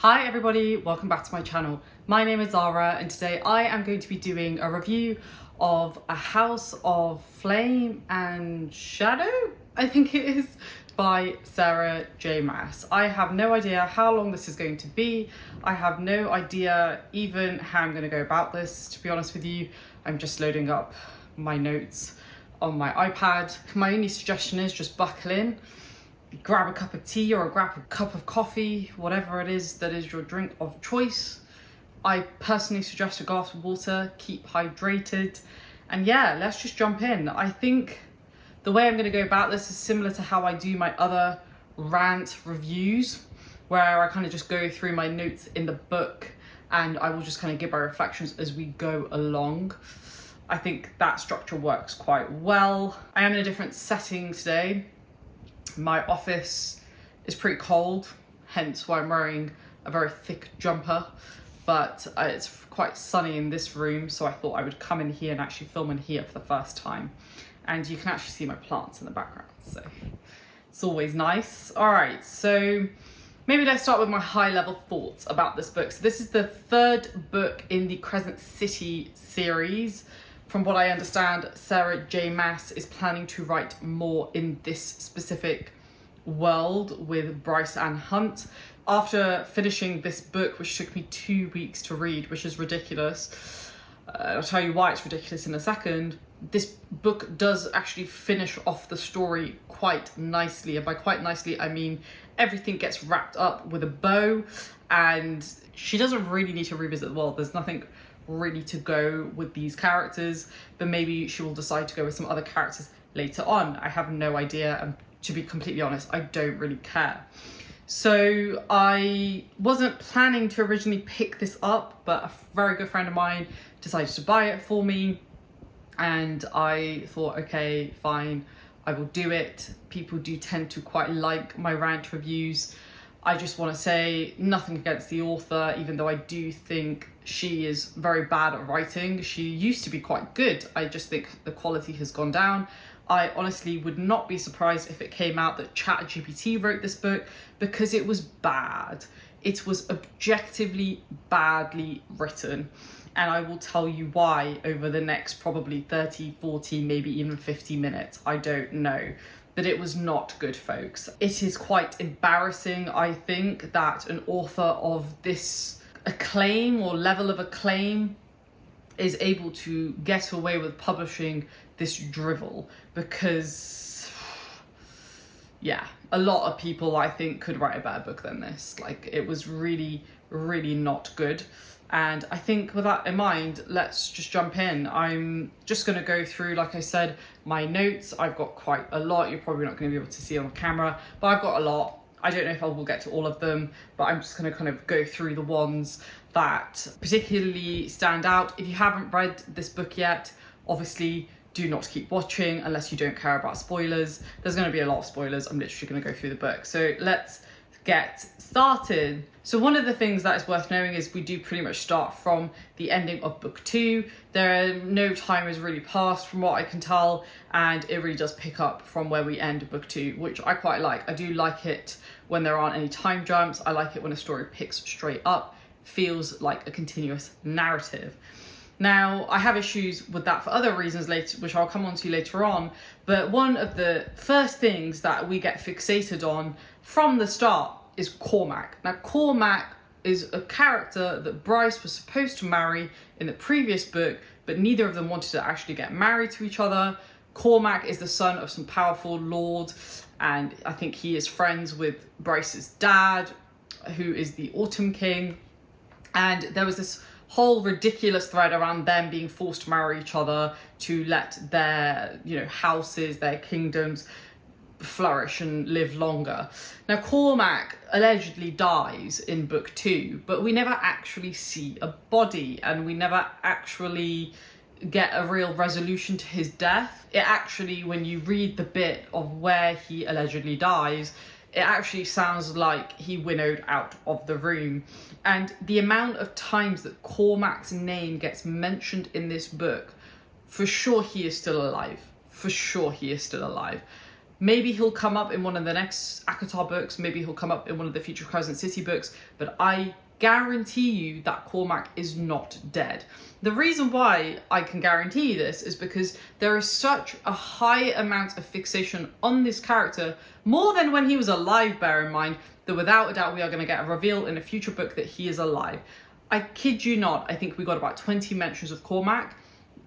Hi everybody, welcome back to my channel. My name is Zara and today I am going to be doing a review of A House of Flame and Shadow, I think it is, by Sarah J. Maas. I have no idea how long this is going to be. I have no idea even how I'm going to go about this, to be honest with you. I'm just loading up my notes on my iPad. My only suggestion is just buckle in. Grab a cup of tea or grab a cup of coffee, whatever it is that is your drink of choice. I personally suggest a glass of water, keep hydrated, and yeah, let's just jump in. I think the way I'm going to go about this is similar to how I do my other rant reviews, where I kind of just go through my notes in the book and I will just kind of give my reflections as we go along. I think that structure works quite well. I am in a different setting today. My office is pretty cold, hence why I'm wearing a very thick jumper, but it's quite sunny in this room, so I thought I would come in here and actually film in here for the first time. And you can actually see my plants in the background, so it's always nice. All right, so maybe let's start with my high-level thoughts about this book. So this is the third book in the Crescent City series. From what I understand, Sarah J. Maas is planning to write more in this specific world with Bryce and Hunt. After finishing this book, which took me 2 weeks to read, which is ridiculous, I'll tell you why it's ridiculous in a second. This book does actually finish off the story quite nicely, and by quite nicely I mean everything gets wrapped up with a bow, and she doesn't really need to revisit the world. There's nothing really to go with these characters, but maybe she will decide to go with some other characters later on. I have no idea, and to be completely honest, I don't really care. So I wasn't planning to originally pick this up, but a very good friend of mine decided to buy it for me, and I thought, okay, fine, I will do it. People do tend to quite like my rant reviews. I just want to say nothing against the author, even though I do think she is very bad at writing. She used to be quite good. I just think the quality has gone down. I honestly would not be surprised if it came out that ChatGPT wrote this book, because it was bad. It was objectively badly written. And I will tell you why over the next probably 30, 40, maybe even 50 minutes. I don't know. But it was not good, folks. It is quite embarrassing, I think, that an author of this acclaim or level of acclaim is able to get away with publishing this drivel, because yeah, a lot of people I think could write a better book than this. Like, it was really, really not good. And I think with that in mind, let's just jump in. I'm just going to go through, like I said, my notes. I've got quite a lot. You're probably not going to be able to see on camera, but I've got a lot. I don't know if I will get to all of them, but I'm just going to kind of go through the ones that particularly stand out. If you haven't read this book yet, obviously do not keep watching unless you don't care about spoilers. There's going to be a lot of spoilers. I'm literally going to go through the book. So let's get started. So one of the things that is worth knowing is we do pretty much start from the ending of book 2. No time has really passed from what I can tell, and it really does pick up from where we end book 2, which I quite like. I do like it when there aren't any time jumps. I like it when a story picks straight up, feels like a continuous narrative. Now, I have issues with that for other reasons later, which I'll come on to later on, but one of the first things that we get fixated on from the start is Cormac. Now, Cormac is a character that Bryce was supposed to marry in the previous book, but neither of them wanted to actually get married to each other. Cormac is the son of some powerful lord, and I think he is friends with Bryce's dad, who is the Autumn King. And there was this whole ridiculous thread around them being forced to marry each other to let their, houses, their kingdoms flourish and live longer. Now, Cormac allegedly dies in book 2, but we never actually see a body, and we never actually get a real resolution to his death. It actually, when you read the bit of where he allegedly dies, it actually sounds like he winnowed out of the room. And the amount of times that Cormac's name gets mentioned in this book, for sure he is still alive. For sure he is still alive. Maybe he'll come up in one of the next ACOTAR books, maybe he'll come up in one of the future Crescent City books, but I guarantee you that Cormac is not dead. The reason why I can guarantee you this is because there is such a high amount of fixation on this character, more than when he was alive, bear in mind, that without a doubt we are going to get a reveal in a future book that he is alive. I kid you not, I think we got about 20 mentions of Cormac.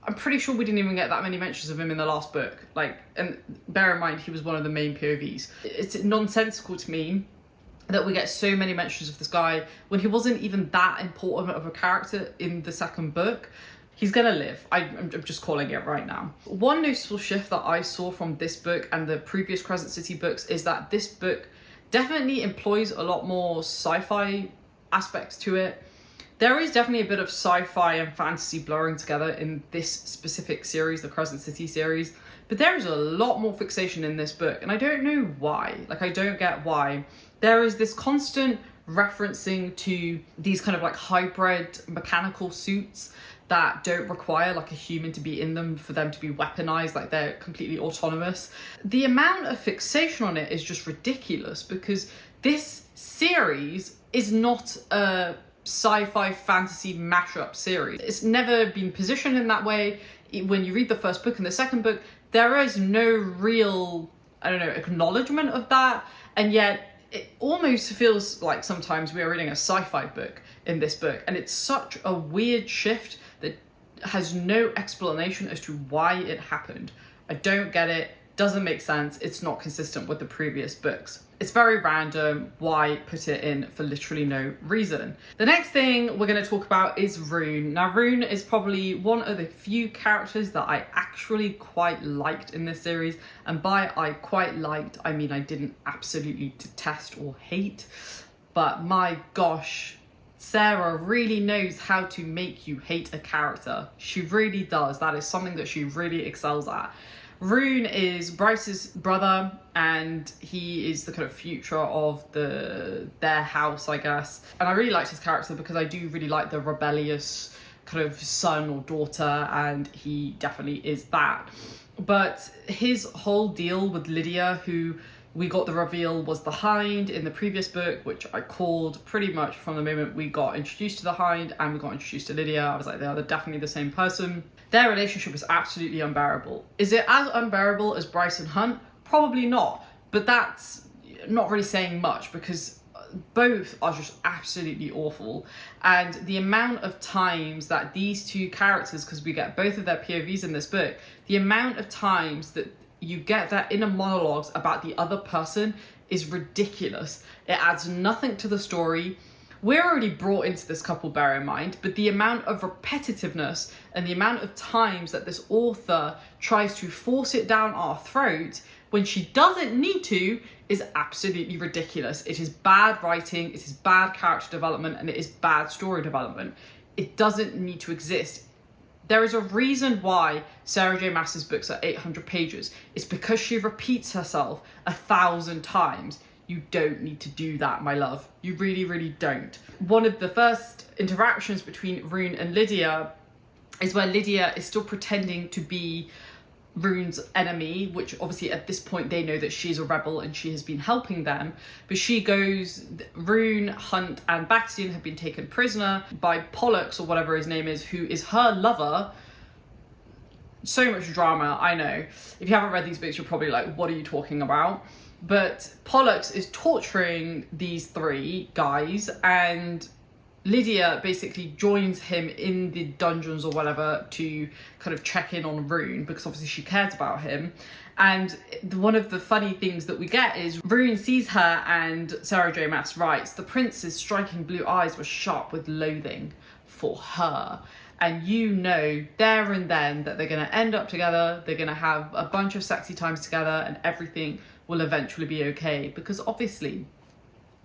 I'm pretty sure we didn't even get that many mentions of him in the last book. Like, and bear in mind, he was one of the main POVs. It's nonsensical to me that we get so many mentions of this guy when he wasn't even that important of a character in the second book. He's gonna live. I'm just calling it right now. One noticeable shift that I saw from this book and the previous Crescent City books is that this book definitely employs a lot more sci-fi aspects to it. There is definitely a bit of sci-fi and fantasy blurring together in this specific series, the Crescent City series, but there is a lot more fixation in this book, and I don't know why. Like, I don't get why. There is this constant referencing to these kind of like hybrid mechanical suits that don't require like a human to be in them for them to be weaponized, like they're completely autonomous. The amount of fixation on it is just ridiculous because this series is not a sci-fi fantasy mashup series. It's never been positioned in that way. When you read the first book and the second book, there is no real, I don't know, acknowledgement of that, and yet it almost feels like sometimes we are reading a sci-fi book in this book, and it's such a weird shift that has no explanation as to why it happened. I don't get it, doesn't make sense, it's not consistent with the previous books. It's very random. Why put it in for literally no reason? The next thing we're going to talk about is Rune. Now, Rune is probably one of the few characters that I actually quite liked in this series. And by I quite liked, I mean I didn't absolutely detest or hate. But my gosh, Sarah really knows how to make you hate a character. She really does. That is something that she really excels at. Rune is Bryce's brother, and he is the kind of future of their house, I guess. And I really liked his character because I do really like the rebellious kind of son or daughter, and he definitely is that. But his whole deal with Lydia, who we got the reveal was the Hind in the previous book, which I called pretty much from the moment we got introduced to the Hind and we got introduced to Lydia. I was like, they're definitely the same person. Their relationship is absolutely unbearable. Is it as unbearable as Bryce and Hunt? Probably not, but that's not really saying much because both are just absolutely awful. And the amount of times that these two characters, because we get both of their POVs in this book, the amount of times that you get their inner monologues about the other person is ridiculous. It adds nothing to the story. We're already brought into this couple, bear in mind, but the amount of repetitiveness and the amount of times that this author tries to force it down our throat when she doesn't need to is absolutely ridiculous. It is bad writing, it is bad character development, and it is bad story development. It doesn't need to exist. There is a reason why Sarah J. Maas's books are 800 pages. It's because she repeats herself 1,000 times. You don't need to do that, my love. You really, really don't. One of the first interactions between Rune and Lydia is where Lydia is still pretending to be Rune's enemy, which obviously at this point they know that she's a rebel and she has been helping them. But she goes, Rune, Hunt and Baxian have been taken prisoner by Pollux or whatever his name is, who is her lover. So much drama, I know. If you haven't read these books, you're probably like, what are you talking about? But Pollux is torturing these three guys, and Lydia basically joins him in the dungeons or whatever to kind of check in on Rune because obviously she cares about him. And one of the funny things that we get is Rune sees her and Sarah J. Maas writes, the prince's striking blue eyes were sharp with loathing for her. And you know there and then that they're going to end up together, they're going to have a bunch of sexy times together and everything will eventually be okay, because obviously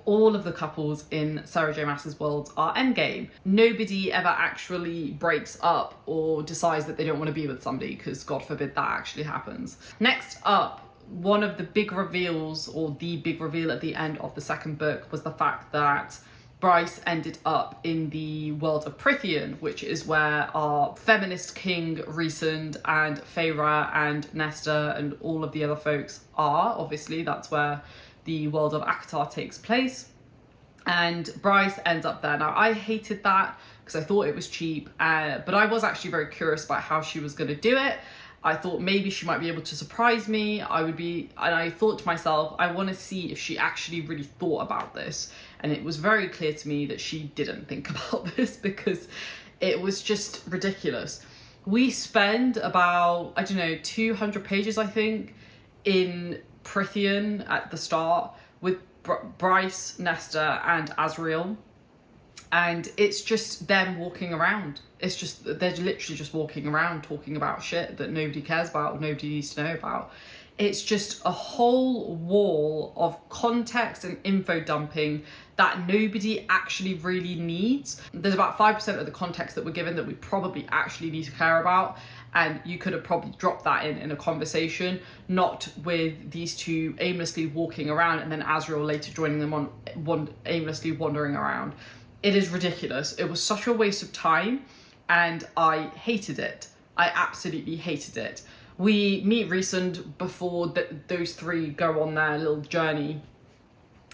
all of the couples in Sarah J. Maas's world are endgame. Nobody ever actually breaks up or decides that they don't want to be with somebody, because God forbid that actually happens. Next up, one of the big reveals, or the big reveal at the end of the second book, was the fact that Bryce ended up in the world of Prithian, which is where our feminist king Rhysand and Feyre and Nesta and all of the other folks are. Obviously, that's where the world of ACOTAR takes place. And Bryce ends up there. Now, I hated that because I thought it was cheap, but I was actually very curious about how she was going to do it. I thought maybe she might be able to surprise me. And I thought to myself, I want to see if she actually really thought about this. And it was very clear to me that she didn't think about this, because it was just ridiculous. We spend about, I don't know, 200 pages, I think, in Prithian at the start with Bryce, Nesta and Azriel. And it's just them walking around. It's just, they're literally just walking around talking about shit that nobody cares about or nobody needs to know about. It's just a whole wall of context and info dumping that nobody actually really needs. There's about 5% of the context that we're given that we probably actually need to care about. And you could have probably dropped that in a conversation, not with these two aimlessly walking around and then Azriel later joining them on aimlessly wandering around. It is ridiculous. It was such a waste of time and I hated it. I absolutely hated it. We meet Rhysand before those three go on their little journey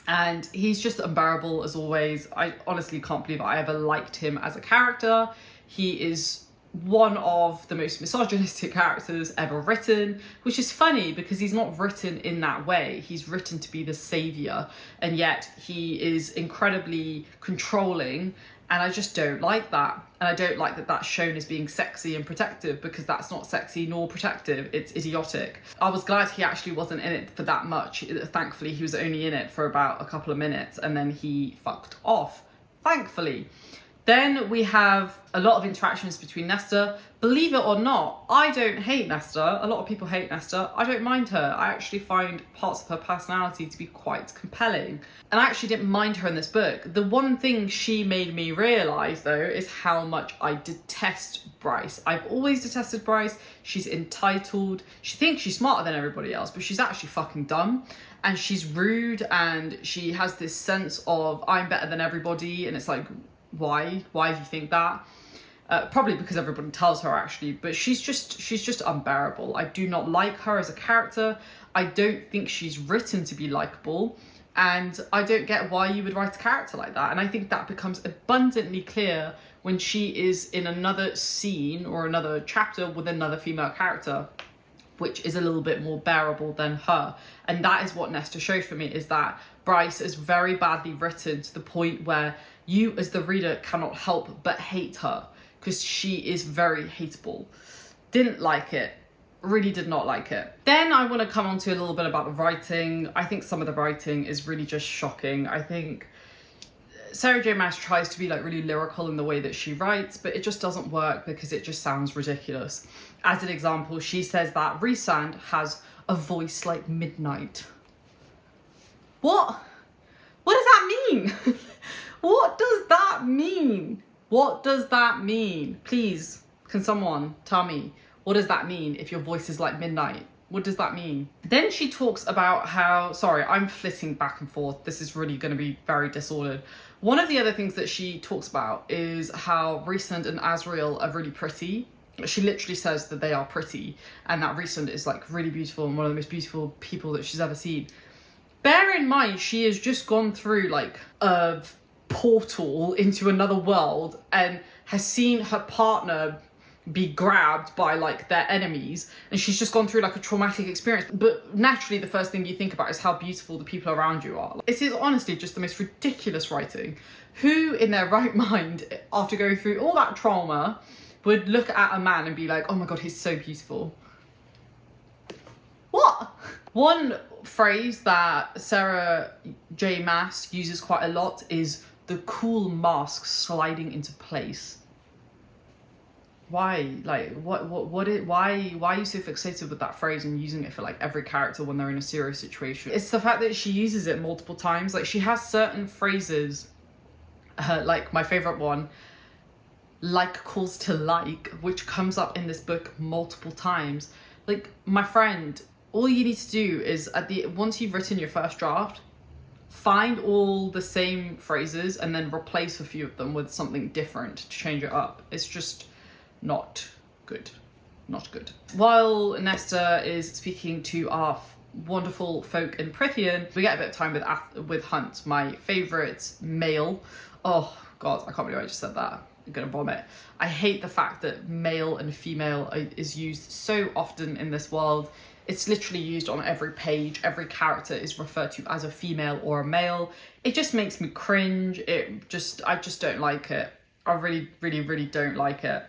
and he's just unbearable as always. I honestly can't believe I ever liked him as a character. He is one of the most misogynistic characters ever written, which is funny because he's not written in that way. He's written to be the savior, and yet he is incredibly controlling, and I just don't like that. And I don't like that that's shown as being sexy and protective, because that's not sexy nor protective. It's idiotic. I was glad he actually wasn't in it for that much. Thankfully, he was only in it for about a couple of minutes and then he fucked off, thankfully. Then we have a lot of interactions between Nesta. Believe it or not, I don't hate Nesta. A lot of people hate Nesta. I don't mind her. I actually find parts of her personality to be quite compelling. And I actually didn't mind her in this book. The one thing she made me realise, though, is how much I detest Bryce. I've always detested Bryce. She's entitled. She thinks she's smarter than everybody else, but she's actually fucking dumb. And she's rude, and she has this sense of, I'm better than everybody. And it's like, why do you think that? Probably because everybody tells her, actually, but she's just unbearable. I do not like her as a character. I don't think she's written to be likable, and I don't get why you would write a character like that. And I think that becomes abundantly clear when she is in another scene or another chapter with another female character, which is a little bit more bearable than her. And that is what Nesta showed for me, is that Bryce is very badly written to the point where you as the reader cannot help but hate her, because she is very hateable. Didn't like it. Really did not like it. Then I want to come on to a little bit about the writing. I think some of the writing is really just shocking. I think Sarah J Maas tries to be like really lyrical in the way that she writes, but it just doesn't work because it just sounds ridiculous. As an example, she says that Rhysand has a voice like midnight. What? What does that mean? What does that mean? What does that mean? Please, can someone tell me, what does that mean if your voice is like midnight? What does that mean? Then she talks about how, sorry, I'm flitting back and forth. This is really going to be very disordered. One of the other things that she talks about is how Rhysand and Azriel are really pretty. She literally says that they are pretty and that Rhysand is like really beautiful and one of the most beautiful people that she's ever seen. Bear in mind, she has just gone through like a portal into another world and has seen her partner be grabbed by like their enemies, and she's just gone through like a traumatic experience. But naturally the first thing you think about is how beautiful the people around you are. It is honestly just the most ridiculous writing. Who in their right mind, after going through all that trauma, would look at a man and be like, oh my god, he's so beautiful? What? One phrase that Sarah J Maas uses quite a lot is the cool mask sliding into place. Why? Like, why are you so fixated with that phrase and using it for like every character when they're in a serious situation? It's the fact that she uses it multiple times. Like, she has certain phrases, like my favorite one, like calls to like, which comes up in this book multiple times. Like, my friend, all you need to do is once you've written your first draft, find all the same phrases and then replace a few of them with something different to change it up. It's just not good. Not good. While Nesta is speaking to our wonderful folk in Prithian, we get a bit of time with Hunt, my favourite male. Oh God, I can't believe I just said that. I'm gonna vomit. I hate the fact that male and female is used so often in this world. It's literally used on every page. Every character is referred to as a female or a male. It just makes me cringe. I just don't like it. I really don't like it.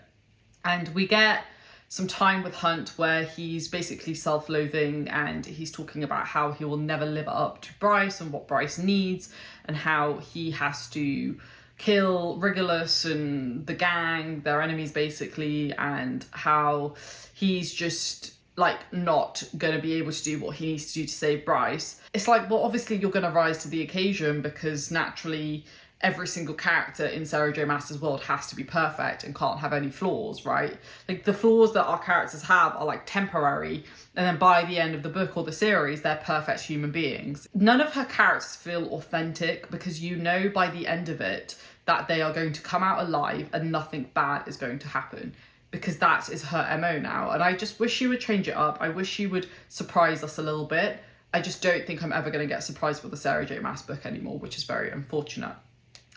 And we get some time with Hunt where he's basically self-loathing, and he's talking about how he will never live up to Bryce and what Bryce needs, and how he has to kill Regulus and the gang, their enemies basically, and how he's just like not gonna be able to do what he needs to do to save Bryce. It's like, well, obviously you're gonna rise to the occasion, because naturally every single character in Sarah J Maas's world has to be perfect and can't have any flaws, right? Like, the flaws that our characters have are like temporary, and then by the end of the book or the series, they're perfect human beings. None of her characters feel authentic, because you know by the end of it that they are going to come out alive and nothing bad is going to happen, because that is her MO now. And I just wish she would change it up. I wish she would surprise us a little bit. I just don't think I'm ever going to get surprised with the Sarah J Maas book anymore, which is very unfortunate.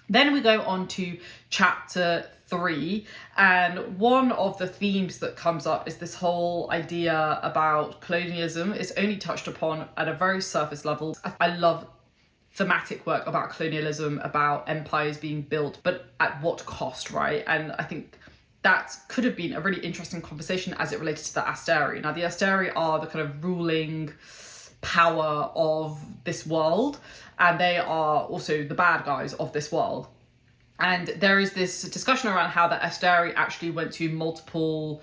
Then we go on to chapter 3, and one of the themes that comes up is this whole idea about colonialism. It's only touched upon at a very surface level. I love thematic work about colonialism, about empires being built, but at what cost, right? And I think that could have been a really interesting conversation as it related to the Asteri. Now, the Asteri are the kind of ruling power of this world, and they are also the bad guys of this world. And there is this discussion around how the Asteri actually went to multiple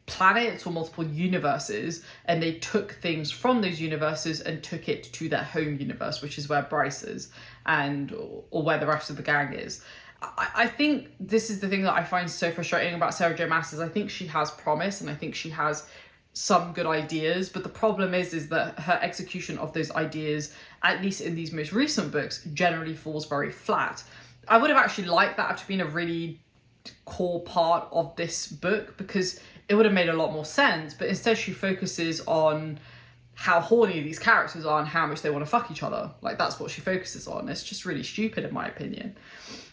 planets or multiple universes, and they took things from those universes and took it to their home universe, which is where Bryce is, or where the rest of the gang is. I think this is the thing that I find so frustrating about Sarah J Maas, is I think she has promise, and I think she has some good ideas, but the problem is that her execution of those ideas, at least in these most recent books, generally falls very flat. I would have actually liked that to have been a really core part of this book, because it would have made a lot more sense, but instead she focuses on how horny these characters are and how much they want to fuck each other. Like, that's what she focuses on. It's just really stupid in my opinion.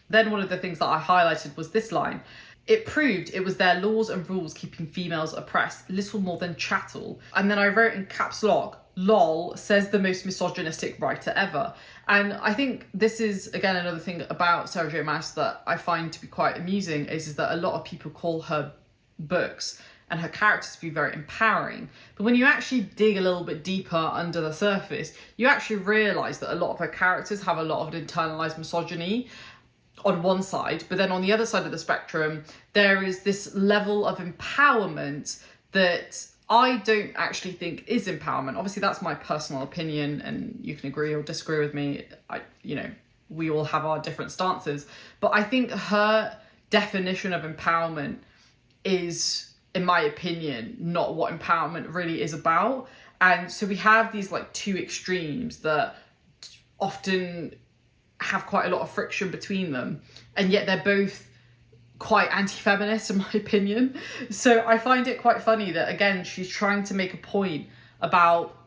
Then one of the things that I highlighted was this line. It proved it was their laws and rules keeping females oppressed, little more than chattel. And then I wrote in caps lock, lol, says the most misogynistic writer ever. And I think this is, again, another thing about Sarah J Maas that I find to be quite amusing, is that a lot of people call her books and her characters to be very empowering. But when you actually dig a little bit deeper under the surface, you actually realise that a lot of her characters have a lot of internalised misogyny on one side, but then on the other side of the spectrum, there is this level of empowerment that I don't actually think is empowerment. Obviously, that's my personal opinion, and you can agree or disagree with me. We all have our different stances, but I think her definition of empowerment is, in my opinion, not what empowerment really is about. And so we have these like two extremes that often have quite a lot of friction between them, and yet they're both quite anti-feminist in my opinion. So I find it quite funny that, again, she's trying to make a point about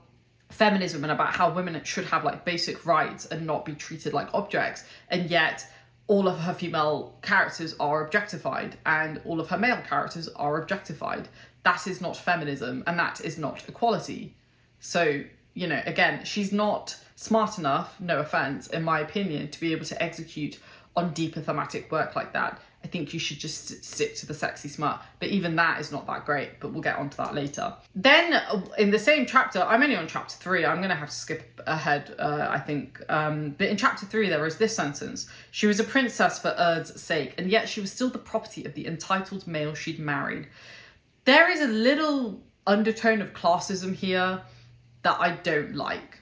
feminism and about how women should have like basic rights and not be treated like objects, and yet all of her female characters are objectified and all of her male characters are objectified. That is not feminism, and that is not equality. So, again, she's not smart enough, no offense, in my opinion, to be able to execute on deeper thematic work like that. I think you should just stick to the sexy smut, but even that is not that great, but we'll get onto that later. Then in the same chapter, I'm only on chapter 3, I'm gonna have to skip ahead, I think, but in chapter 3 there is this sentence: she was a princess for Erd's sake, and yet she was still the property of the entitled male she'd married. There is a little undertone of classism here that I don't like,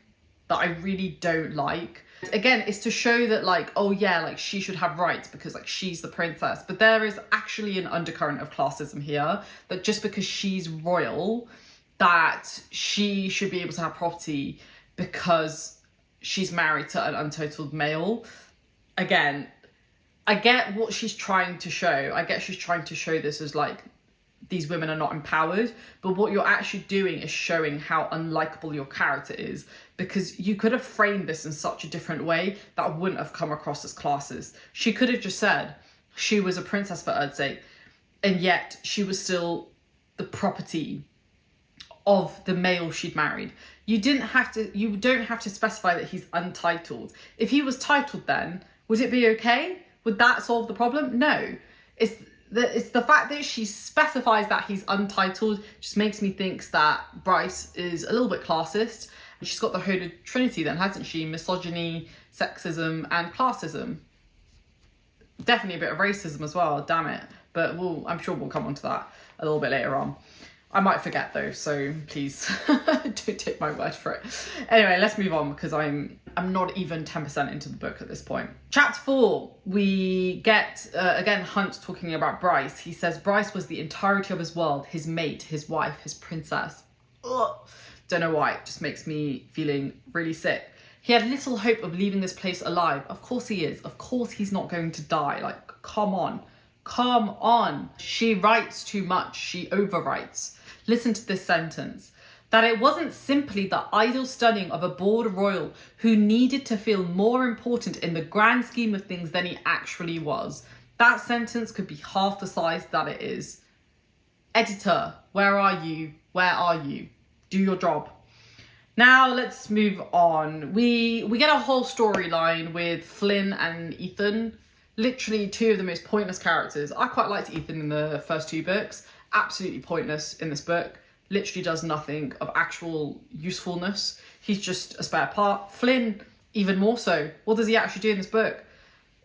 that I really don't like. Again, it's to show that like, oh yeah, like she should have rights because like she's the princess, but there is actually an undercurrent of classism here, that just because she's royal, that she should be able to have property because she's married to an untitled male. Again, I get what she's trying to show. I get she's trying to show this as like, these women are not empowered, but what you're actually doing is showing how unlikable your character is, because you could have framed this in such a different way that wouldn't have come across as classist. She could have just said she was a princess for Earth's sake, and yet she was still the property of the male she'd married. You don't have to specify that he's untitled. If he was titled, then would it be okay? Would that solve the problem? No. It's the fact that she specifies that he's untitled just makes me think that Bryce is a little bit classist. She's got the Holy Trinity then, hasn't she? Misogyny, sexism, and classism. Definitely a bit of racism as well, damn it. But I'm sure we'll come on to that a little bit later on. I might forget though, so please don't take my word for it. Anyway, let's move on, because I'm not even 10% into the book at this point. Chapter 4, we get, again, Hunt talking about Bryce. He says, Bryce was the entirety of his world, his mate, his wife, his princess. Ugh. Don't know why, it just makes me feeling really sick. He had little hope of leaving this place alive. Of course he is. Of course he's not going to die. Like, come on. Come on. She writes too much. She overwrites. Listen to this sentence. That it wasn't simply the idle studying of a bored royal who needed to feel more important in the grand scheme of things than he actually was. That sentence could be half the size that it is. Editor, where are you? Where are you? Do your job. Now let's move on. We get a whole storyline with Flynn and Ethan. Literally two of the most pointless characters. I quite liked Ethan in the first 2 books. Absolutely pointless in this book. Literally does nothing of actual usefulness. He's just a spare part. Flynn, even more so. What does he actually do in this book?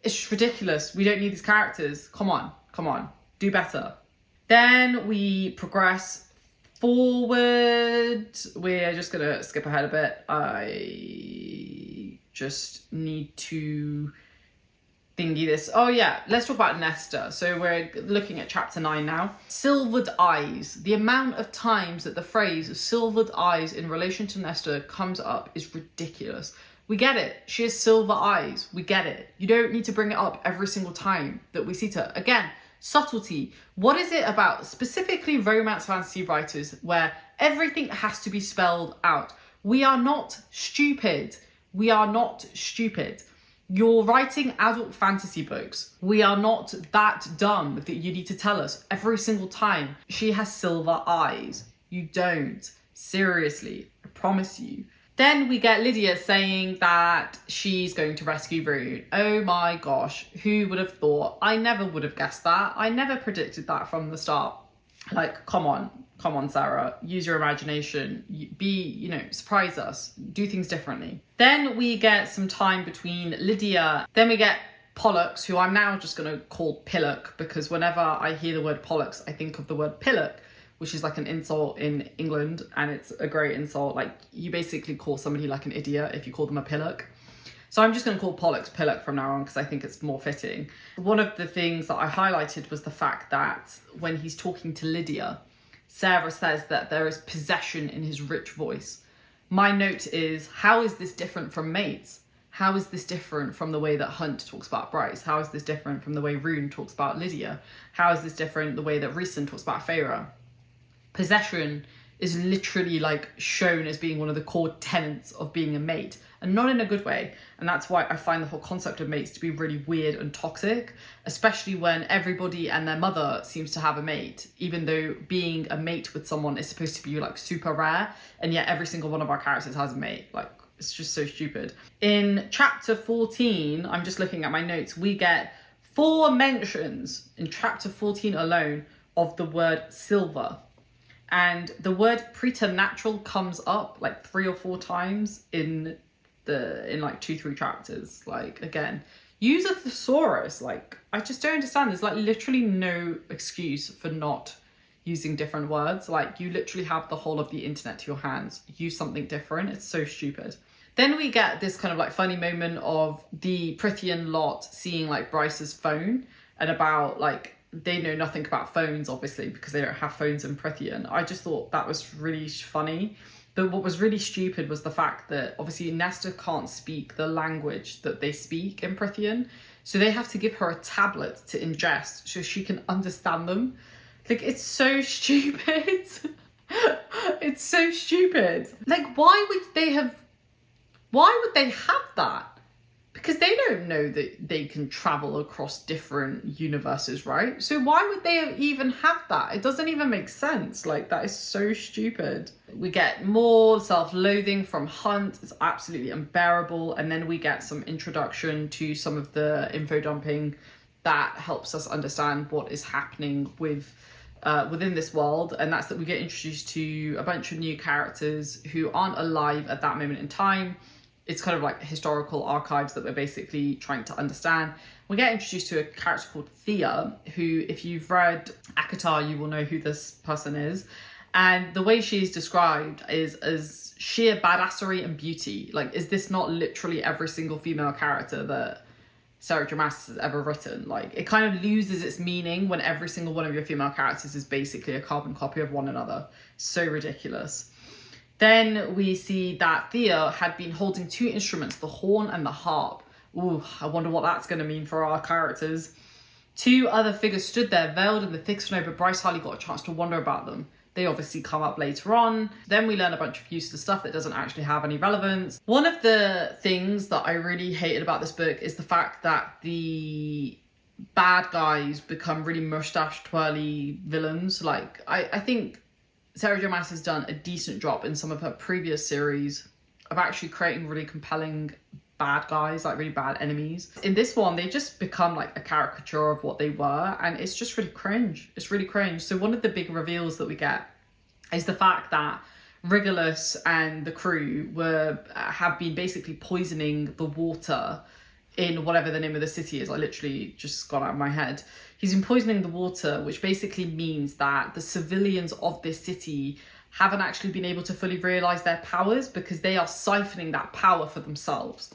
It's just ridiculous. We don't need these characters. Come on. Do better. Then we progress forward. We're just going to skip ahead a bit. I just need to thingy this. Oh yeah, let's talk about Nesta. So we're looking at chapter 9 now. Silvered eyes. The amount of times that the phrase silvered eyes in relation to Nesta comes up is ridiculous. We get it. She has silver eyes. We get it. You don't need to bring it up every single time that we see her. Again, subtlety. What is it about specifically romance fantasy writers where everything has to be spelled out? We are not stupid. We are not stupid. You're writing adult fantasy books. We are not that dumb that you need to tell us every single time she has silver eyes. You don't. Seriously, I promise you. Then we get Lydia saying that she's going to rescue Rune. Oh my gosh, who would have thought? I never would have guessed that. I never predicted that from the start. Like, come on, Sarah, use your imagination, surprise us, do things differently. Then we get some time between Lydia, then we get Pollux, who I'm now just going to call Pillock, because whenever I hear the word Pollux, I think of the word pillock, which is like an insult in England, and it's a great insult. Like, you basically call somebody like an idiot if you call them a pillock. So I'm just going to call Pollux Pillock from now on because I think it's more fitting. One of the things that I highlighted was the fact that when he's talking to Lydia, Sarah says that there is possession in his rich voice. My note is, how is this different from Mates? How is this different from the way that Hunt talks about Bryce? How is this different from the way Rune talks about Lydia? How is this different the way that Rhysand talks about Feyre? Possession is literally like shown as being one of the core tenets of being a mate, and not in a good way. And that's why I find the whole concept of mates to be really weird and toxic, especially when everybody and their mother seems to have a mate, even though being a mate with someone is supposed to be like super rare, and yet every single one of our characters has a mate. Like, it's just so stupid. In chapter 14, I'm just looking at my notes, we get 4 mentions in chapter 14 alone of the word silver. And the word preternatural comes up like 3 or 4 times in like 2-3 chapters. Like, again, use a thesaurus. Like, I just don't understand. There's like literally no excuse for not using different words. Like, you literally have the whole of the internet to your hands. Use something different. It's so stupid. Then we get this kind of like funny moment of the Prithian lot seeing like Bryce's phone, and about like, they know nothing about phones, obviously, because they don't have phones in Prithian. I just thought that was really funny. But what was really stupid was the fact that obviously Nesta can't speak the language that they speak in Prythian. So they have to give her a tablet to ingest so she can understand them. Like, it's so stupid. It's so stupid. Like, why would they have that? Because they don't know that they can travel across different universes, right? So why would they even have that? It doesn't even make sense. Like, that is so stupid. We get more self-loathing from Hunt. It's absolutely unbearable. And then we get some introduction to some of the info dumping that helps us understand what is happening with within this world, and that's that we get introduced to a bunch of new characters who aren't alive at that moment in time. It's kind of like historical archives that we're basically trying to understand. We get introduced to a character called Thea, who, if you've read ACOTAR, you will know who this person is. And the way she's described is as sheer badassery and beauty. Like, is this not literally every single female character that Sarah J. Maas has ever written? Like, it kind of loses its meaning when every single one of your female characters is basically a carbon copy of one another. So ridiculous. Then we see that Thea had been holding two instruments, the horn and the harp. Ooh, I wonder what that's going to mean for our characters. Two other figures stood there, veiled in the thick snow, but Bryce hardly got a chance to wonder about them. They obviously come up later on. Then we learn a bunch of useless stuff that doesn't actually have any relevance. One of the things that I really hated about this book is the fact that the bad guys become really mustache twirly villains. Like, I think Sarah J. Maas has done a decent job in some of her previous series of actually creating really compelling bad guys, like really bad enemies. In this one, they just become like a caricature of what they were, and it's just really cringe. It's really cringe. So one of the big reveals that we get is the fact that Regulus and the crew have been basically poisoning the water in whatever the name of the city is. I literally just got out of my head. He's been poisoning the water, which basically means that the civilians of this city haven't actually been able to fully realise their powers because they are siphoning that power for themselves.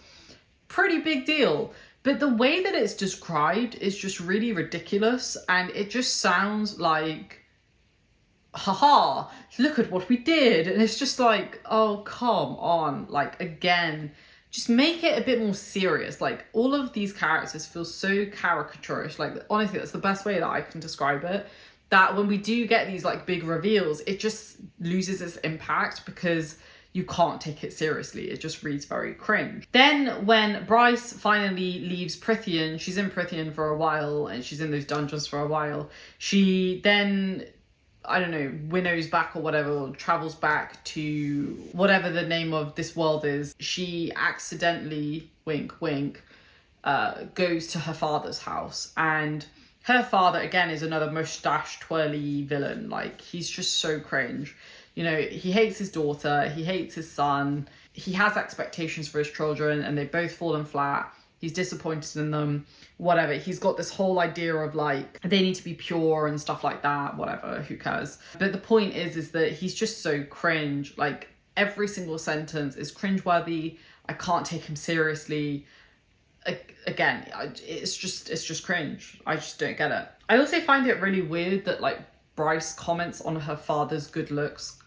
Pretty big deal. But the way that it's described is just really ridiculous, and it just sounds like, haha, look at what we did. And it's just like, oh, come on. Like, again, just make it a bit more serious. Like, all of these characters feel so caricaturish. Like, honestly, that's the best way that I can describe it. That when we do get these like big reveals, it just loses its impact because you can't take it seriously. It just reads very cringe. Then when Bryce finally leaves Prythian, she's in Prythian for a while and she's in those dungeons for a while. She then, I don't know, winnows back or whatever, or travels back to whatever the name of this world is. She accidentally, wink, wink, goes to her father's house, and her father, again, is another mustache twirly villain. Like, he's just so cringe. You know, he hates his daughter, he hates his son, he has expectations for his children and they've both fallen flat. He's disappointed in them, whatever. He's got this whole idea of like, they need to be pure and stuff like that, whatever, who cares? But the point is that he's just so cringe. Like, every single sentence is cringeworthy. I can't take him seriously. Again, it's just cringe. I just don't get it. I also find it really weird that like Bryce comments on her father's good looks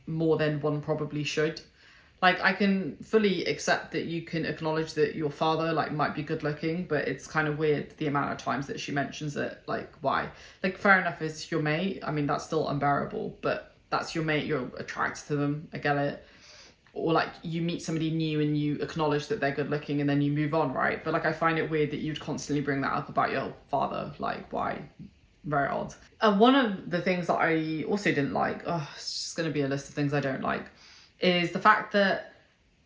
more than one probably should. Like, I can fully accept that you can acknowledge that your father like might be good looking, but it's kind of weird the amount of times that she mentions it. Like, why? Like, fair enough, it's your mate. I mean, that's still unbearable, but that's your mate, you're attracted to them, I get it. Or like you meet somebody new and you acknowledge that they're good looking and then you move on, right? But like, I find it weird that you'd constantly bring that up about your father. Like, why? Very odd. One of the things that I also didn't like, it's just going to be a list of things I don't like, is the fact that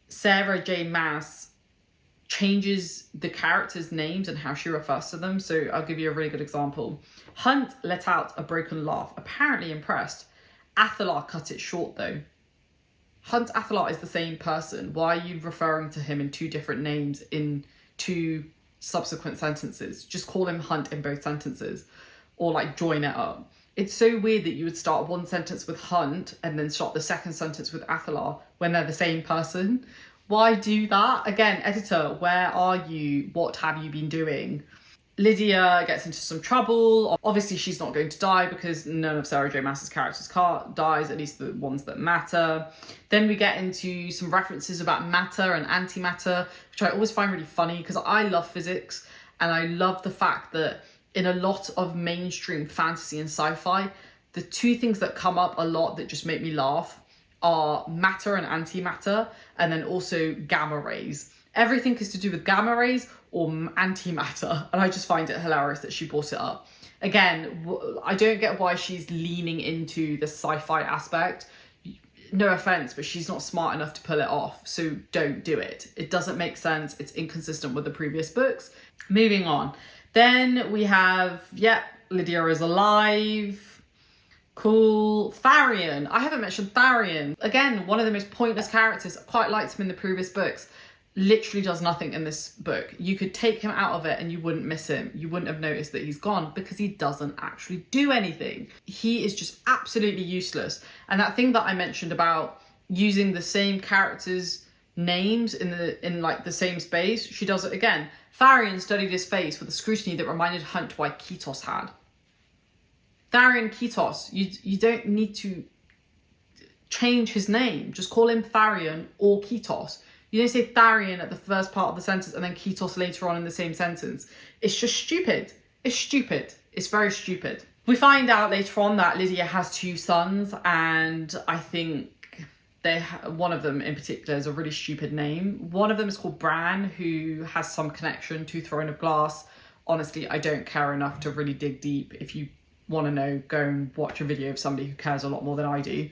Sarah J. Maas changes the characters' names and how she refers to them. So I'll give you a really good example. Hunt let out a broken laugh, apparently impressed. Athalar cut it short though. Hunt Athalar is the same person. Why are you referring to him in two different names in two subsequent sentences? Just call him Hunt in both sentences, or like join it up. It's so weird that you would start one sentence with Hunt and then start the second sentence with Athalar when they're the same person. Why do that? Again, editor, where are you? What have you been doing? Lydia gets into some trouble. Obviously, she's not going to die because none of Sarah J. Maas's characters dies, at least the ones that matter. Then we get into some references about matter and antimatter, which I always find really funny because I love physics and I love the fact that in a lot of mainstream fantasy and sci-fi, the two things that come up a lot that just make me laugh are matter and antimatter, and then also gamma rays. Everything is to do with gamma rays or antimatter, and I just find it hilarious that she brought it up. Again, I don't get why she's leaning into the sci-fi aspect. No offense, but she's not smart enough to pull it off, so don't do it. It doesn't make sense. It's inconsistent with the previous books. Moving on. Then we have, Lydia is alive. Cool. Tharian. I haven't mentioned Tharian. Again, one of the most pointless characters. I quite liked him in the previous books. Literally does nothing in this book. You could take him out of it and you wouldn't miss him. You wouldn't have noticed that he's gone because he doesn't actually do anything. He is just absolutely useless. And that thing that I mentioned about using the same characters' names in like the same space, she does it again. Tharian studied his face with a scrutiny that reminded Hunt why Ketos had. Tharian Ketos, you don't need to change his name. Just call him Tharian or Ketos. You don't say Tharian at the first part of the sentence and then Ketos later on in the same sentence. It's just stupid. It's stupid. It's very stupid. We find out later on that Lydia has two sons, and I think one of them in particular is a really stupid name. One of them is called Bran, who has some connection to Throne of Glass. Honestly, I don't care enough to really dig deep. If you want to know, go and watch a video of somebody who cares a lot more than I do.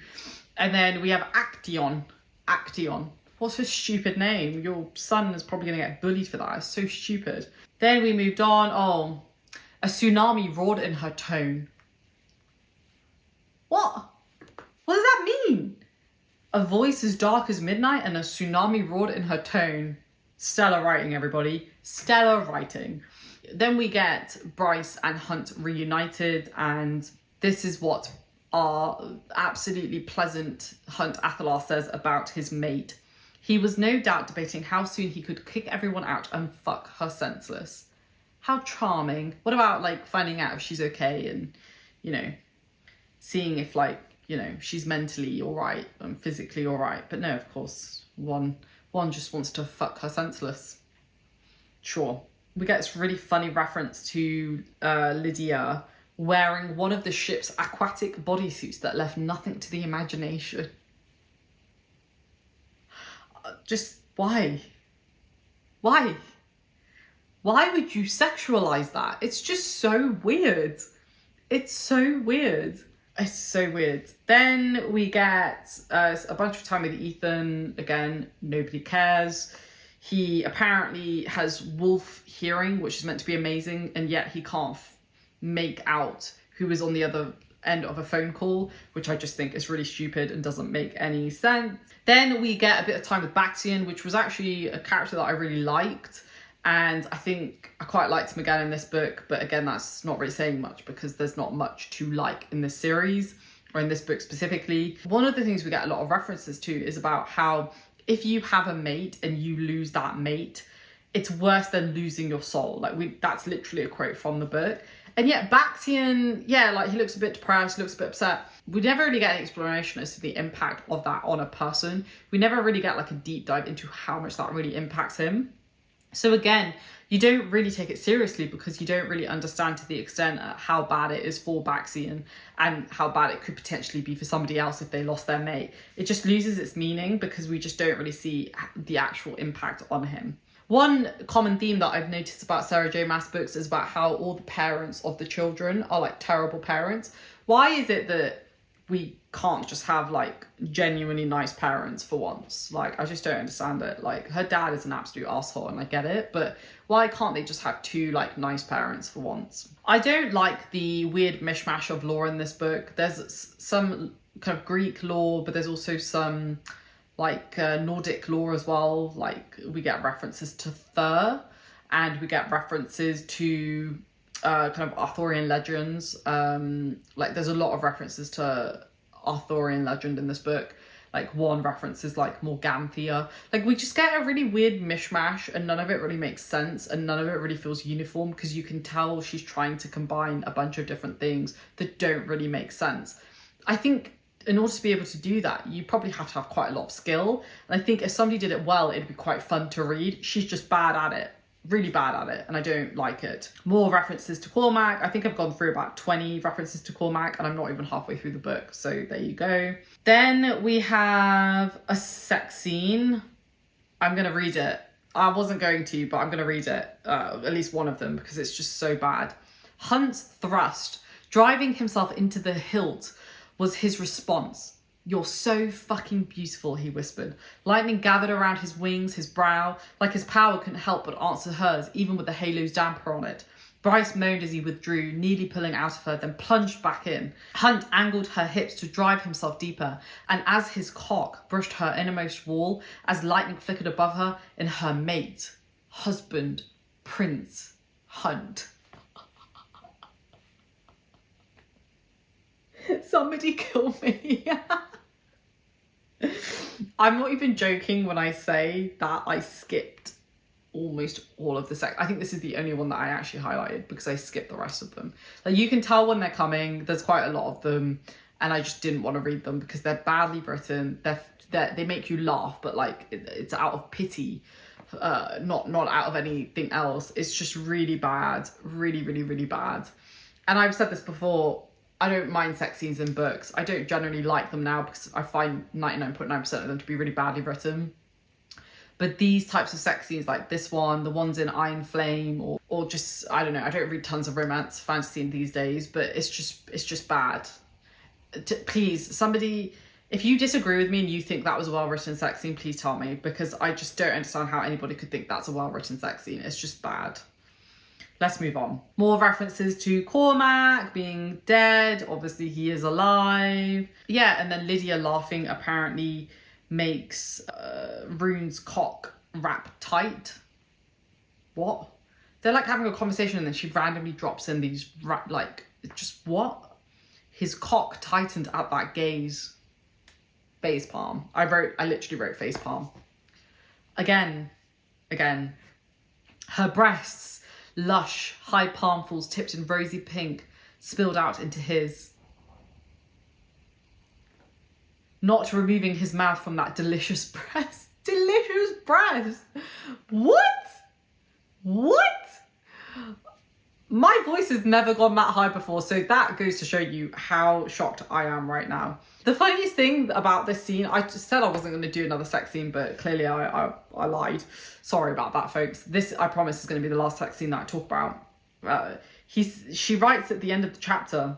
And then we have Actaeon. Actaeon. What's a stupid name? Your son is probably going to get bullied for that. It's so stupid. Then we moved on. Oh, a tsunami roared in her tone. What? What does that mean? A voice as dark as midnight and a tsunami roared in her tone. Stellar writing, everybody. Stellar writing. Then we get Bryce and Hunt reunited, and this is what our absolutely pleasant Hunt Athalar says about his mate. He was no doubt debating how soon he could kick everyone out and fuck her senseless. How charming. What about like finding out if she's okay and, you know, seeing if like, you know, she's mentally all right and physically all right. But no, of course, one just wants to fuck her senseless. Sure. We get this really funny reference to Lydia wearing one of the ship's aquatic bodysuits that left nothing to the imagination. Just why? Why? Why would you sexualize that? It's just so weird. It's so weird. It's so weird. Then we get a bunch of time with Ethan. Again, nobody cares. He apparently has wolf hearing, which is meant to be amazing, and yet he can't make out who is on the other end of a phone call, which I just think is really stupid and doesn't make any sense. Then we get a bit of time with Baxian, which was actually a character that I really liked, and I think I quite liked him again in this book, but again, that's not really saying much because there's not much to like in this series, or in this book specifically. One of the things we get a lot of references to is about how if you have a mate and you lose that mate, it's worse than losing your soul. Like that's literally a quote from the book. And yet Baxian, yeah, like he looks a bit depressed, looks a bit upset. We never really get an explanation as to the impact of that on a person. We never really get like a deep dive into how much that really impacts him. So again, you don't really take it seriously because you don't really understand to the extent how bad it is for Baxian and how bad it could potentially be for somebody else if they lost their mate. It just loses its meaning because we just don't really see the actual impact on him. One common theme that I've noticed about Sarah J. Maas books is about how all the parents of the children are like terrible parents. Why is it that we can't just have like genuinely nice parents for once? Like, I just don't understand it. Like, her dad is an absolute asshole and I get it, but why can't they just have two like nice parents for once? I don't like the weird mishmash of lore in this book. There's some kind of Greek lore, but there's also some like Nordic lore as well. Like we get references to Thur, and we get references to kind of Arthurian legends. Like there's a lot of references to Arthurian legend in this book. like one references like Morganthia. Like we just get a really weird mishmash and none of it really makes sense and none of it really feels uniform because you can tell she's trying to combine a bunch of different things that don't really make sense. I think in order to be able to do that, you probably have to have quite a lot of skill. And I think if somebody did it well, it'd be quite fun to read. She's just bad at it. Really bad at it, and I don't like it. More references to Cormac. I think I've gone through about 20 references to Cormac and I'm not even halfway through the book, so there you go. Then we have a sex scene. I'm gonna read it. I wasn't going to, but I'm gonna read it, at least one of them, because it's just so bad. Hunt's thrust, driving himself into the hilt, was his response. "You're so fucking beautiful," he whispered. Lightning gathered around his wings, his brow, like his power couldn't help but answer hers, even with the halo's damper on it. Bryce moaned as he withdrew, nearly pulling out of her, then plunged back in. Hunt angled her hips to drive himself deeper, and as his cock brushed her innermost wall, as lightning flickered above her, in her mate, husband, Prince Hunt. Somebody kill me. I'm not even joking when I say that I skipped almost all of the sex. I think this is the only one that I actually highlighted because I skipped the rest of them. Like you can tell when they're coming, there's quite a lot of them and I just didn't want to read them because they're badly written. They make you laugh, but like it's out of pity, not out of anything else. It's just really bad, really bad. And I've said this before, I don't mind sex scenes in books. I don't generally like them now because I find 99.9% of them to be really badly written. But these types of sex scenes, like this one, the ones in Iron Flame, or just, I don't know, I don't read tons of romance fantasy these days, but it's just bad. Please, somebody, if you disagree with me and you think that was a well-written sex scene, please tell me, because I just don't understand how anybody could think that's a well-written sex scene. It's just bad. Let's move on. More references to Cormac being dead. Obviously, he is alive. Yeah, and then Lydia laughing apparently makes Rune's cock wrap tight. What? They're like having a conversation and then she randomly drops in these, just what? His cock tightened at that gaze. Face palm. I literally wrote face palm. Again. Her breasts, lush, high palmfuls tipped in rosy pink, spilled out into his. Not removing his mouth from that delicious breast. Delicious breast! What? My voice has never gone that high before, so that goes to show you how shocked I am right now. The funniest thing about this scene, I just said I wasn't going to do another sex scene, but clearly I lied. Sorry about that, folks. This, I promise, is going to be the last sex scene that I talk about. She writes at the end of the chapter,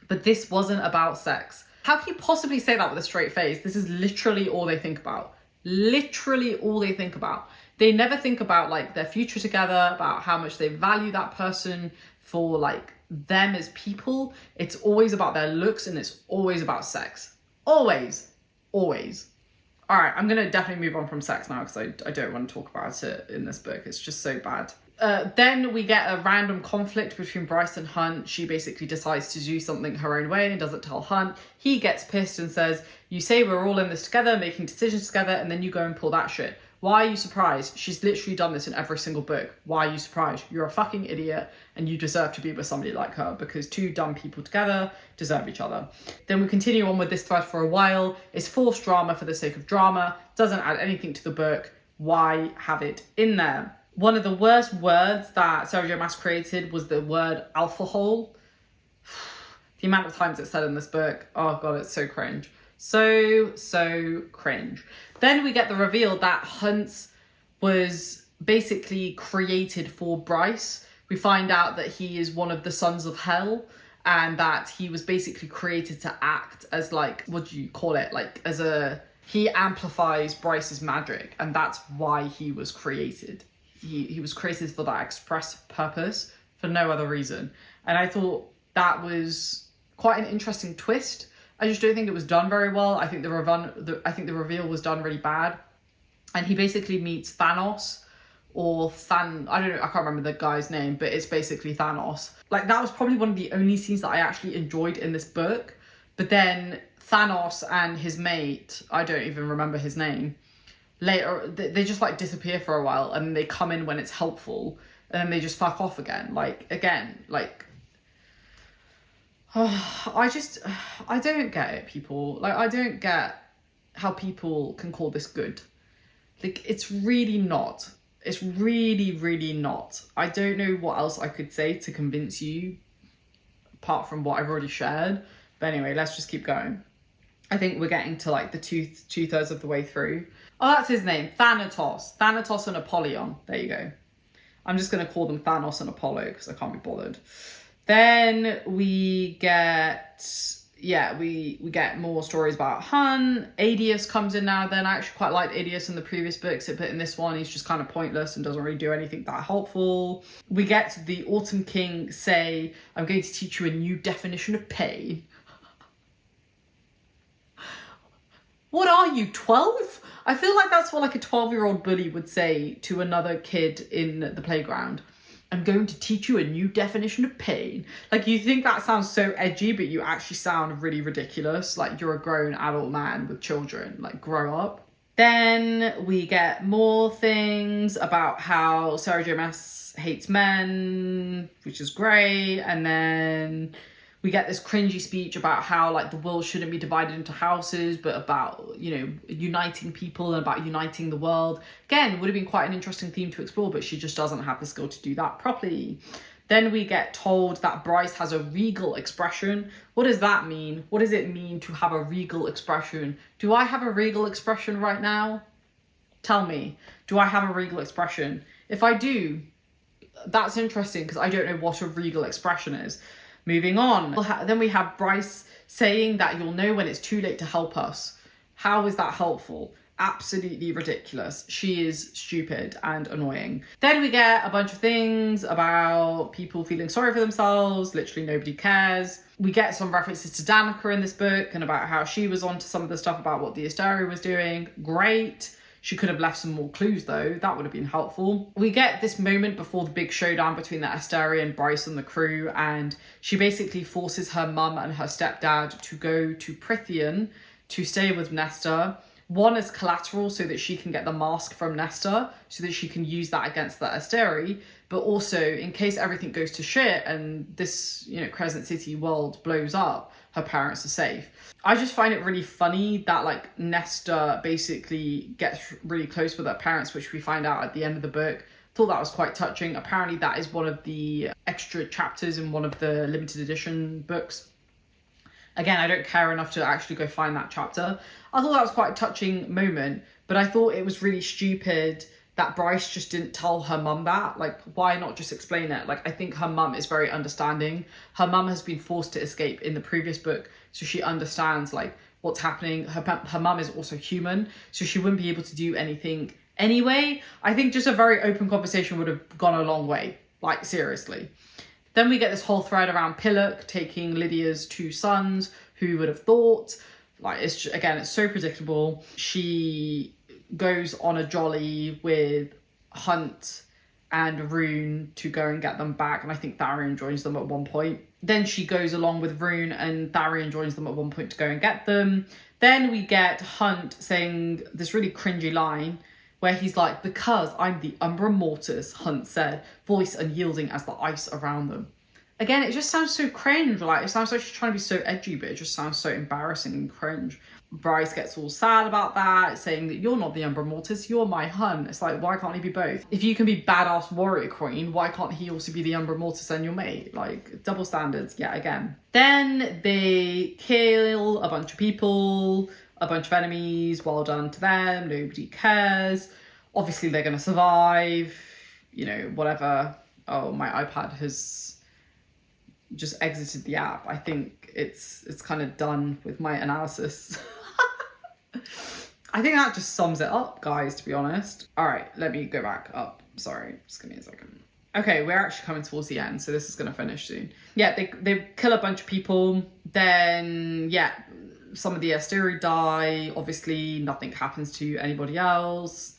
but this wasn't about sex. How can you possibly say that with a straight face? This is literally all they think about. Literally all they think about. They never think about like their future together, about how much they value that person for like them as people. It's always about their looks and it's always about sex. Always. All right, I'm gonna definitely move on from sex now because I don't want to talk about it in this book. It's just so bad. Then we get a random conflict between Bryce and Hunt. She basically decides to do something her own way and doesn't tell Hunt. He gets pissed and says, "You say we're all in this together, making decisions together, and then you go and pull that shit. Why are you surprised? She's literally done this in every single book. Why are you surprised? You're a fucking idiot and you deserve to be with somebody like her because two dumb people together deserve each other." Then we continue on with this thread for a while. It's forced drama for the sake of drama. Doesn't add anything to the book. Why have it in there? One of the worst words that Sarah J. Maas created was the word alcohol. The amount of times it's said in this book, oh god, it's so cringe. So cringe. Then we get the reveal that Hunt was basically created for Bryce. We find out that he is one of the sons of hell and that he was basically created to act as like, what do you call it? Like as he amplifies Bryce's magic and that's why he was created. He was created for that express purpose for no other reason. And I thought that was quite an interesting twist. I just don't think it was done very well. I think the reveal was done really bad. And he basically meets Thanos or I don't know, I can't remember the guy's name, but it's basically Thanos. Like that was probably one of the only scenes that I actually enjoyed in this book. But then Thanos and his mate, I don't even remember his name, later, they just like disappear for a while and they come in when it's helpful and then they just fuck off again. Like, again, like, I don't get it, people. Like, I don't get how people can call this good. Like, it's really not. It's really, really not. I don't know what else I could say to convince you, apart from what I've already shared. But anyway, let's just keep going. I think we're getting to like the two-thirds of the way through. Oh, that's his name. Thanatos and Apollyon. There you go. I'm just going to call them Thanos and Apollo because I can't be bothered. Then we get, we get more stories about Hun. Adius comes in now then. I actually quite liked Adius in the previous books, but in this one he's just kind of pointless and doesn't really do anything that helpful. We get the Autumn King say, I'm going to teach you a new definition of pain. What are you, 12? I feel like that's what like a 12-year-old bully would say to another kid in the playground. I'm going to teach you a new definition of pain. Like, you think that sounds so edgy, but you actually sound really ridiculous. Like, you're a grown adult man with children. Like, grow up. Then we get more things about how Sarah J. Maas hates men, which is great. And then we get this cringy speech about how like the world shouldn't be divided into houses, but about, you know, uniting people and about uniting the world. Again, would have been quite an interesting theme to explore, but she just doesn't have the skill to do that properly. Then we get told that Bryce has a regal expression. What does that mean? What does it mean to have a regal expression? Do I have a regal expression right now? Tell me, do I have a regal expression? If I do, that's interesting because I don't know what a regal expression is. Moving on. Then we have Bryce saying that you'll know when it's too late to help us. How is that helpful? Absolutely ridiculous. She is stupid and annoying. Then we get a bunch of things about people feeling sorry for themselves. Literally nobody cares. We get some references to Danica in this book and about how she was onto some of the stuff about what the Asteri was doing. Great. She could have left some more clues though. That would have been helpful. We get this moment before the big showdown between the Asteri and Bryce and the crew, and she basically forces her mum and her stepdad to go to Prithian to stay with Nesta. One as collateral so that she can get the mask from Nesta so that she can use that against the Asteri, but also in case everything goes to shit and this, you know, Crescent City world blows up, her parents are safe. I just find it really funny that like Nesta basically gets really close with her parents, which we find out at the end of the book. Thought that was quite touching. Apparently that is one of the extra chapters in one of the limited edition books. Again, I don't care enough to actually go find that chapter. I thought that was quite a touching moment, but I thought it was really stupid that Bryce just didn't tell her mum that. Like, why not just explain it? Like, I think her mum is very understanding. Her mum has been forced to escape in the previous book, so she understands like what's happening. Her mum is also human, so she wouldn't be able to do anything anyway. I think just a very open conversation would have gone a long way, like seriously. Then we get this whole thread around Pillock taking Lydia's 2 sons. Who would have thought? Like, it's just, again, it's so predictable. She goes on a jolly with Hunt and Rune to go and get them back, and I think Tharion joins them at one point. Then she goes along with Rune and Tharion joins them at one point to go and get them. Then we get Hunt saying this really cringy line where he's like, because I'm the Umbra Mortis, Hunt said, voice unyielding as the ice around them. Again, it just sounds so cringe. Like, it sounds like she's trying to be so edgy, but it just sounds so embarrassing and cringe. Bryce gets all sad about that, saying that you're not the Umbra Mortis, you're my Hun. It's like, why can't he be both? If you can be badass warrior queen, why can't he also be the Umbra Mortis and your mate? Like, double standards yet again. Then they kill a bunch of people, a bunch of enemies. Well done to them. Nobody cares. Obviously, they're going to survive. You know, whatever. Oh, my iPad has just exited the app. I think it's kind of done with my analysis. I think that just sums it up, guys, to be honest. All right, let me go back up. Sorry, just give me a second. Okay, we're actually coming towards the end, so this is going to finish soon. Yeah, they kill a bunch of people. Then, yeah, some of the Asteri die. Obviously, nothing happens to anybody else.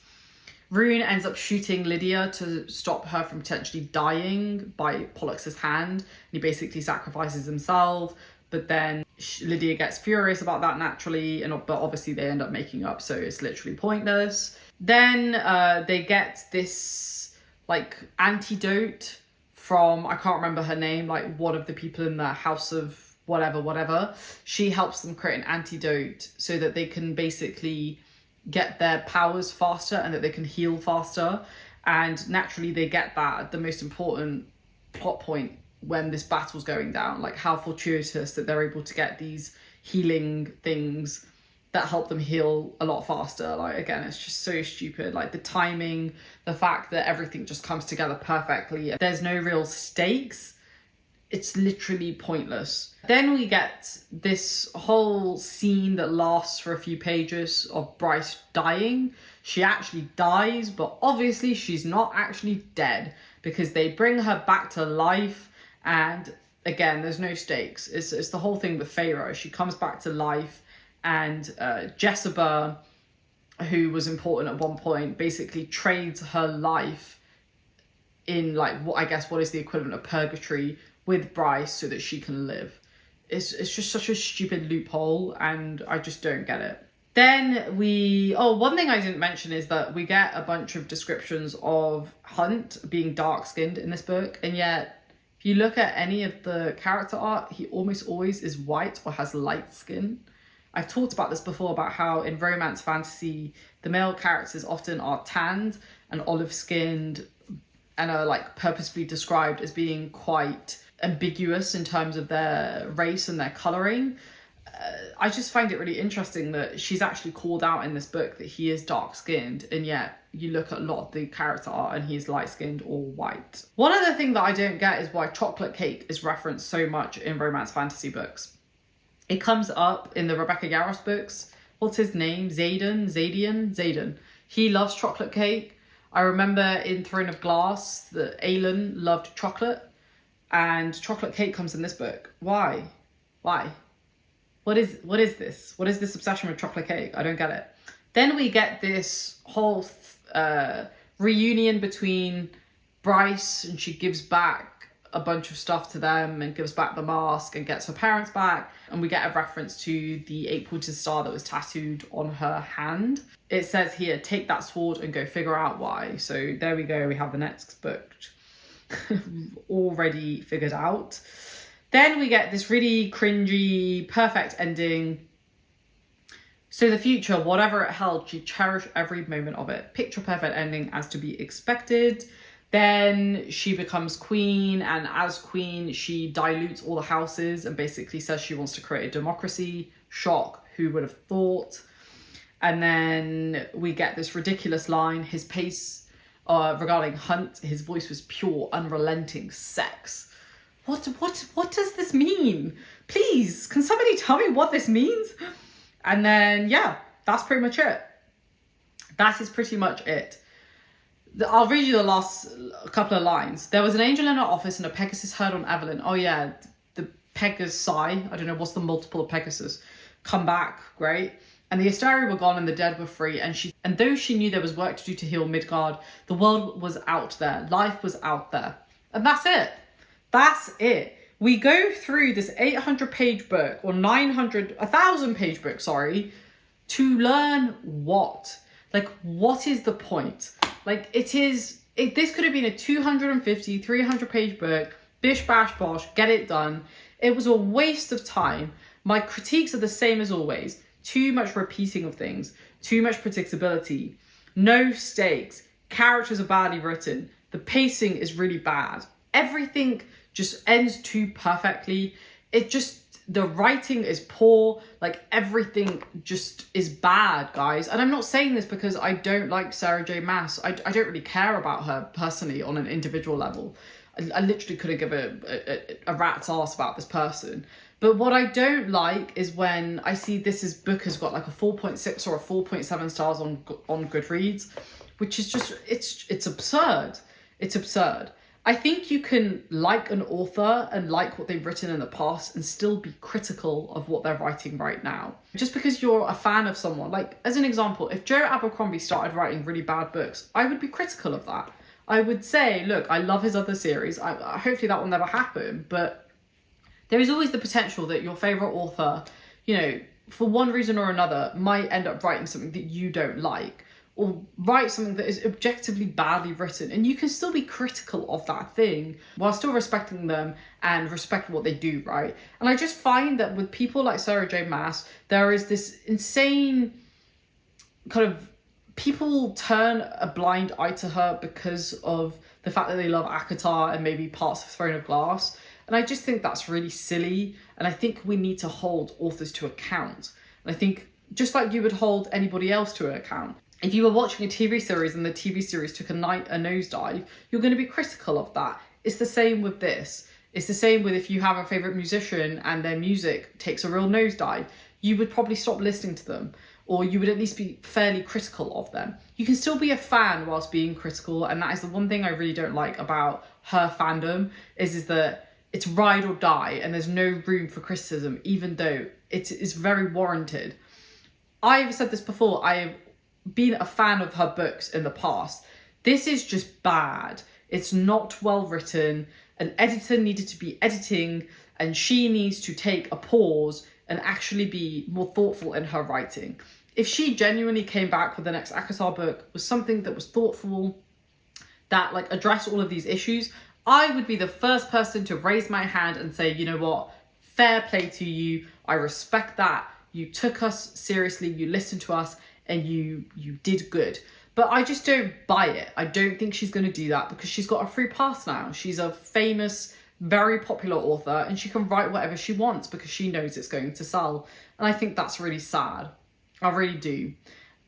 Rune ends up shooting Lydia to stop her from potentially dying by Pollux' hand. And he basically sacrifices himself. but then Lydia gets furious about that naturally, but obviously they end up making up, so it's literally pointless. Then they get this like antidote from, I can't remember her name, like one of the people in the house of whatever. She helps them create an antidote so that they can basically get their powers faster and that they can heal faster. And naturally they get that at the most important plot point when this battle's going down. Like, how fortuitous that they're able to get these healing things that help them heal a lot faster. Like, again, it's just so stupid. Like, the timing, the fact that everything just comes together perfectly. There's no real stakes. It's literally pointless. Then we get this whole scene that lasts for a few pages of Bryce dying. She actually dies, but obviously she's not actually dead because they bring her back to life. And again, there's no stakes. It's the whole thing with Pharaoh. She comes back to life, and Jessica, who was important at one point, basically trades her life in like what is the equivalent of purgatory with Bryce so that she can live. It's just such a stupid loophole, and I just don't get it. Then one thing I didn't mention is that we get a bunch of descriptions of Hunt being dark-skinned in this book, and yet if you look at any of the character art, he almost always is white or has light skin. I've talked about this before, about how in romance fantasy, the male characters often are tanned and olive-skinned and are like purposefully described as being quite ambiguous in terms of their race and their colouring. I just find it really interesting that she's actually called out in this book that he is dark-skinned, and yet you look at a lot of the character art and he's light-skinned or white. One other thing that I don't get is why chocolate cake is referenced so much in romance fantasy books. It comes up in the Rebecca Yarros books. What's his name? Zayden. He loves chocolate cake. I remember in Throne of Glass that Aelin loved chocolate, and chocolate cake comes in this book. Why? What is this? What is this obsession with chocolate cake? I don't get it. Then we get this whole reunion between Bryce, and she gives back a bunch of stuff to them and gives back the mask and gets her parents back. And we get a reference to the 8-pointed star that was tattooed on her hand. It says here, take that sword and go figure out why. So there we go. We have the next book already figured out. Then we get this really cringy, perfect ending. So the future, whatever it held, she cherished every moment of it. Picture perfect ending as to be expected. Then she becomes queen, and as queen, she dilutes all the houses and basically says she wants to create a democracy. Shock, who would have thought? And then we get this ridiculous line, his pace regarding Hunt, his voice was pure, unrelenting sex. What does this mean? Please, can somebody tell me what this means? And then, yeah, that's pretty much it. That is pretty much it. I'll read you the last couple of lines. There was an angel in her office and a Pegasus heard on Evelyn. Oh yeah, the Pegasus, I don't know, what's the multiple of Pegasus? Come back, great. And the Asteri were gone and the dead were free. And though she knew there was work to do to heal Midgard, the world was out there. Life was out there. And that's it. That's it. We go through this 800-page book, or 1,000-page book, to learn what? Like, what is the point? Like, this could have been a 250, 300-page book, bish, bash, bosh, get it done. It was a waste of time. My critiques are the same as always. Too much repeating of things, too much predictability, no stakes, characters are badly written, the pacing is really bad. Everything just ends too perfectly. The writing is poor, like everything just is bad, guys. And I'm not saying this because I don't like Sarah J. Maas. I don't really care about her personally on an individual level. I literally couldn't give a rat's ass about this person. But what I don't like is when I see book has got like a 4.6 or a 4.7 stars on Goodreads, which is just, it's absurd. It's absurd. I think you can like an author and like what they've written in the past and still be critical of what they're writing right now. Just because you're a fan of someone, like as an example, if Joe Abercrombie started writing really bad books, I would be critical of that. I would say, look, I love his other series. Hopefully that will never happen, but There is always the potential that your favourite author, you know, for one reason or another, might end up writing something that you don't like, or write something that is objectively badly written, and you can still be critical of that thing while still respecting them and respect what they do, right? And I just find that with people like Sarah J Maas, there is this insane kind of, people turn a blind eye to her because of the fact that they love ACOTAR and maybe parts of Throne of Glass. And I just think that's really silly. And I think we need to hold authors to account. And I think just like you would hold anybody else to account, if you were watching a TV series and the TV series took a nosedive, you're going to be critical of that. It's the same with this. It's the same with if you have a favourite musician and their music takes a real nosedive, you would probably stop listening to them, or you would at least be fairly critical of them. You can still be a fan whilst being critical, and that is the one thing I really don't like about her fandom, is that it's ride or die and there's no room for criticism, even though it is very warranted. I've said this before, I've been a fan of her books in the past. This is just bad. It's not well written. An editor needed to be editing, and she needs to take a pause and actually be more thoughtful in her writing. If she genuinely came back with the next ACOTAR book with something that was thoughtful, that like addressed all of these issues, I would be the first person to raise my hand and say, you know what, fair play to you. I respect that. You took us seriously, you listened to us, and you did good. But I just don't buy it. I don't think she's going to do that because she's got a free pass now. She's a famous, very popular author, and she can write whatever she wants because she knows it's going to sell. And I think that's really sad. I really do.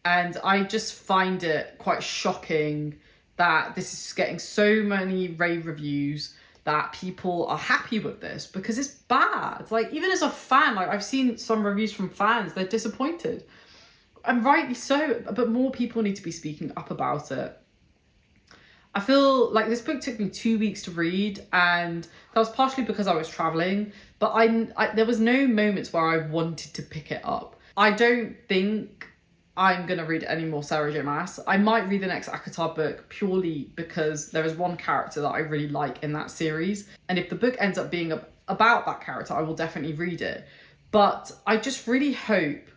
And I just find it quite shocking that this is getting so many rave reviews, that people are happy with this, because it's bad. Like, even as a fan, like I've seen some reviews from fans, they're disappointed. And rightly so, but more people need to be speaking up about it. I feel like this book took me 2 weeks to read, and that was partially because I was traveling, but there was no moments where I wanted to pick it up. I don't think I'm going to read any more Sarah J Maas. I might read the next ACOTAR book purely because there is one character that I really like in that series. And if the book ends up being about that character, I will definitely read it. But I just really hope,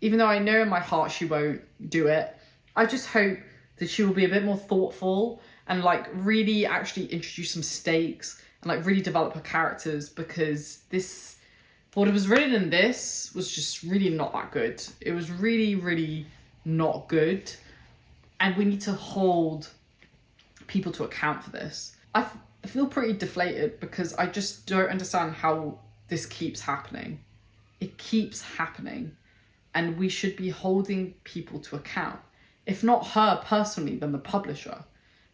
even though I know in my heart she won't do it, I just hope that she will be a bit more thoughtful and like really actually introduce some stakes and like really develop her characters, because what was written in this was just really not that good. It was really, really not good. And we need to hold people to account for this. I feel pretty deflated because I just don't understand how this keeps happening. It keeps happening. And we should be holding people to account. If not her personally, then the publisher.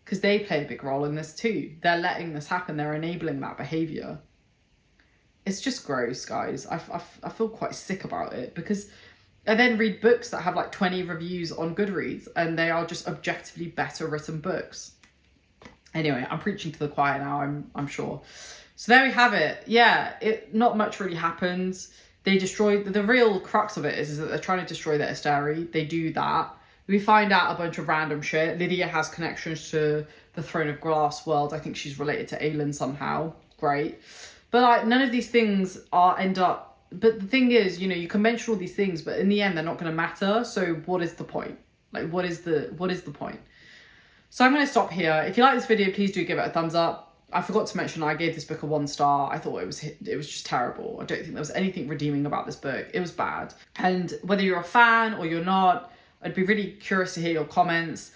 Because they play a big role in this too. They're letting this happen. They're enabling that behaviour. It's just gross, guys. I feel quite sick about it, because I then read books that have like 20 reviews on Goodreads and they are just objectively better written books. Anyway, I'm preaching to the choir now, I'm sure. So there we have it. Yeah, not much really happens. They destroy, the real crux of it is that they're trying to destroy the Asteri. They do that. We find out a bunch of random shit. Lydia has connections to the Throne of Glass world. I think she's related to Aelin somehow. Great. But like, none of these things end up... But the thing is, you know, you can mention all these things, but in the end, they're not going to matter. So what is the point? Like, what is the point? So I'm going to stop here. If you like this video, please do give it a thumbs up. I forgot to mention I gave this book a 1 star. I thought it was just terrible. I don't think there was anything redeeming about this book. It was bad. And whether you're a fan or you're not, I'd be really curious to hear your comments,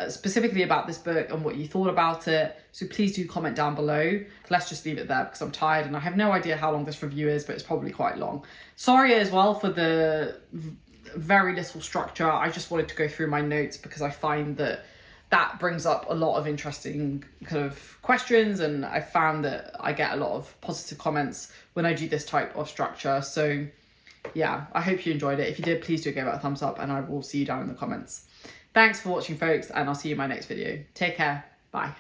specifically about this book and what you thought about it. So please do comment down below. Let's just leave it there because I'm tired and I have no idea how long this review is, but it's probably quite long. Sorry as well for the very little structure. I just wanted to go through my notes because I find that brings up a lot of interesting kind of questions, and I found that I get a lot of positive comments when I do this type of structure. So yeah, I hope you enjoyed it. If you did, please do give it a thumbs up, and I will see you down in the comments. Thanks for watching, folks, and I'll see you in my next video. Take care. Bye.